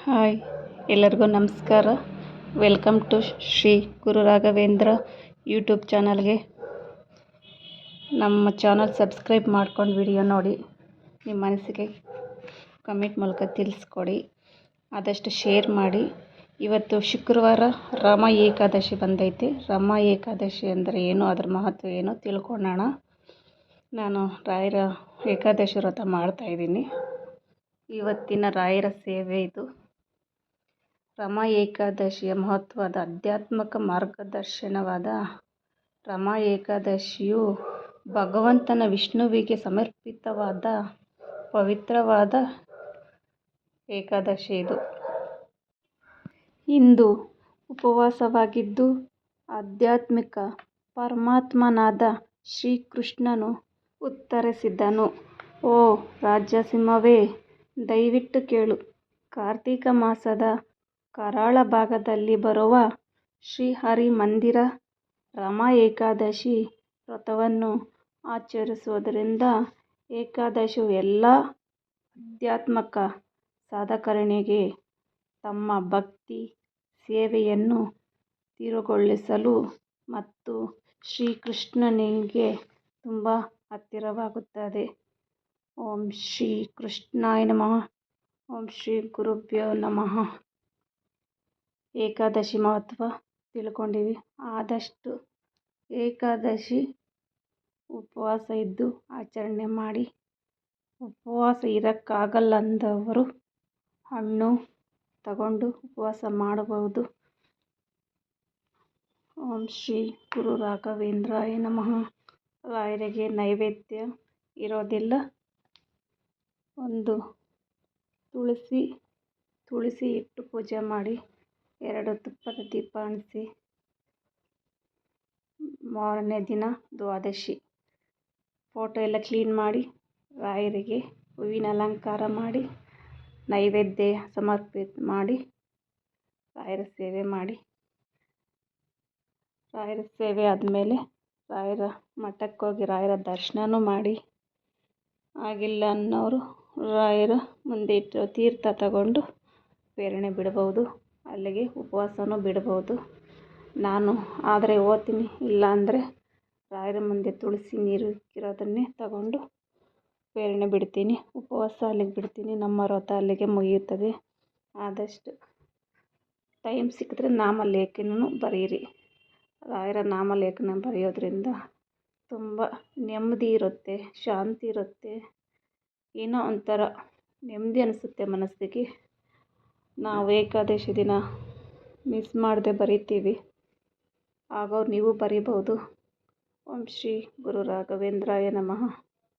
Hi, ಎಲ್ಲರಿಗೂ ನಮಸ್ಕಾರ. Welcome to Shri Guru Raghavendra YouTube ಚಾನಲ್ಗೆ. ನಮ್ಮ ಚಾನಲ್ ಸಬ್ಸ್ಕ್ರೈಬ್ ಮಾಡ್ಕೊಂಡು ವಿಡಿಯೋ ನೋಡಿ ನಿಮ್ಮ ಮನಸ್ಸಿಗೆ ಕಮೆಂಟ್ ಮೂಲಕ ತಿಳಿಸ್ಕೊಡಿ. ಆದಷ್ಟು ಶೇರ್ ಮಾಡಿ. ಇವತ್ತು ಶುಕ್ರವಾರ ರಾಮ ಏಕಾದಶಿ ಬಂದೈತೆ. ರಾಮ ಏಕಾದಶಿ ಅಂದರೆ ಏನು, ಅದರ ಮಹತ್ವ ಏನು ತಿಳ್ಕೊಳ್ಳೋಣ. ನಾನು ರಾಯರ ಏಕಾದಶಿ ವ್ರತ ಮಾಡ್ತಾಯಿದ್ದೀನಿ. ಇವತ್ತಿನ ರಾಯರ ಸೇವೆ ಇದು. ರಾಮ ಏಕಾದಶಿಯ ಮಹತ್ವದ ಆಧ್ಯಾತ್ಮಿಕ ಮಾರ್ಗದರ್ಶನವಾದ ರಾಮ ಏಕಾದಶಿಯು ಭಗವಂತನ ವಿಷ್ಣುವಿಗೆ ಸಮರ್ಪಿತವಾದ ಪವಿತ್ರವಾದ ಏಕಾದಶಿ ಇದು. ಇಂದು ಉಪವಾಸವಾಗಿದ್ದು ಆಧ್ಯಾತ್ಮಿಕ ಪರಮಾತ್ಮನಾದ ಶ್ರೀಕೃಷ್ಣನು ಉತ್ತರಿಸಿದನು. ಓ ರಾಜಸಿಂಹವೇ, ದಯವಿಟ್ಟು ಕೇಳು. ಕಾರ್ತಿಕ ಮಾಸದ ಕರಾಳ ಭಾಗದಲ್ಲಿ ಬರುವ ಶ್ರೀಹರಿ ಮಂದಿರ ರಾಮ ಏಕಾದಶಿ ವ್ರತವನ್ನು ಆಚರಿಸುವುದರಿಂದ ಏಕಾದಶಿಯು ಎಲ್ಲ ಆಧ್ಯಾತ್ಮಿಕ ಸಾಧಕರಿಗೆ ತಮ್ಮ ಭಕ್ತಿ ಸೇವೆಯನ್ನು ತೀವ್ರಗೊಳಿಸಲು ಮತ್ತು ಶ್ರೀಕೃಷ್ಣನಿಗೆ ತುಂಬ ಹತ್ತಿರವಾಗುತ್ತದೆ. ಓಂ ಶ್ರೀ ಕೃಷ್ಣಾಯ ನಮಃ. ಓಂ ಶ್ರೀ ಗುರುಭ್ಯೋ ನಮಃ. ಏಕಾದಶಿ ಮಹತ್ವ ತಿಳ್ಕೊಂಡಿವಿ. ಆದಷ್ಟು ಏಕಾದಶಿ ಉಪವಾಸ ಇದ್ದು ಆಚರಣೆ ಮಾಡಿ. ಉಪವಾಸ ಇರೋಕ್ಕಾಗಲ್ಲ ಅಂದವರು ಹಣ್ಣು ತಗೊಂಡು ಉಪವಾಸ ಮಾಡಬಹುದು. ಓಂ ಶ್ರೀ ಗುರು ರಾಘವೇಂದ್ರಾಯ ನಮಃ. ರಾಯರಿಗೆ ನೈವೇದ್ಯ ಇರೋದಿಲ್ಲ. ಒಂದು ತುಳಸಿ ಇಟ್ಟು ಪೂಜೆ ಮಾಡಿ, 2 ತುಪ್ಪದ ದೀಪ ಅಂಟಿಸಿ, ಮಾರನೇ ದಿನ ದ್ವಾದಶಿ ಫೋಟೋ ಎಲ್ಲ ಕ್ಲೀನ್ ಮಾಡಿ ರಾಯರಿಗೆ ಹೂವಿನ ಅಲಂಕಾರ ಮಾಡಿ ನೈವೇದ್ಯ ಸಮರ್ಪಿತ ಮಾಡಿ ರಾಯರ ಸೇವೆ ಮಾಡಿ. ರಾಯರ ಸೇವೆ ಆದಮೇಲೆ ರಾಯರ ಮಠಕ್ಕೆ ಹೋಗಿ ರಾಯರ ದರ್ಶನನೂ ಮಾಡಿ. ಆಗಿಲ್ಲ ಅನ್ನೋರು ರಾಯರ ಮುಂದೆ ಇಟ್ಟು ತೀರ್ಥ ತಗೊಂಡು ಪ್ರೇರಣೆ ಬಿಡ್ಬೋದು. ಅಲ್ಲಿಗೆ ಉಪವಾಸನೂ ಬಿಡ್ಬೋದು. ನಾನು ಆದರೆ ಓದ್ತೀನಿ, ಇಲ್ಲ ಅಂದರೆ ರಾಯರ ಮುಂದೆ ತುಳಸಿ ನೀರು ಇಕ್ಕಿರೋದನ್ನೇ ತಗೊಂಡು ಪ್ರೇರಣೆ ಬಿಡ್ತೀನಿ. ಉಪವಾಸ ಅಲ್ಲಿಗೆ ಬಿಡ್ತೀನಿ. ನಮ್ಮ ವ್ರತ ಅಲ್ಲಿಗೆ ಮುಗಿಯುತ್ತದೆ. ಆದಷ್ಟು ಟೈಮ್ ಸಿಕ್ಕಿದ್ರೆ ನಾಮಲೇಖನೂ ಬರೆಯಿರಿ. ರಾಯರ ನಾಮಲೇಖನ ಬರೆಯೋದ್ರಿಂದ ತುಂಬ ನೆಮ್ಮದಿ ಇರುತ್ತೆ, ಶಾಂತಿ ಇರುತ್ತೆ. ಏನೋ ಒಂಥರ ನೆಮ್ಮದಿ ಅನಿಸುತ್ತೆ ಮನಸ್ಸಿಗೆ. ನಾವು ಏಕಾದಶಿ ದಿನ ಮಿಸ್ ಮಾಡದೆ ಬರಿತೀವಿ. ಆಗ ನೀವು ಬರಿಬೋದು. ಓಂ ಶ್ರೀ ಗುರು ರಾಘವೇಂದ್ರಾಯ ನಮಃ.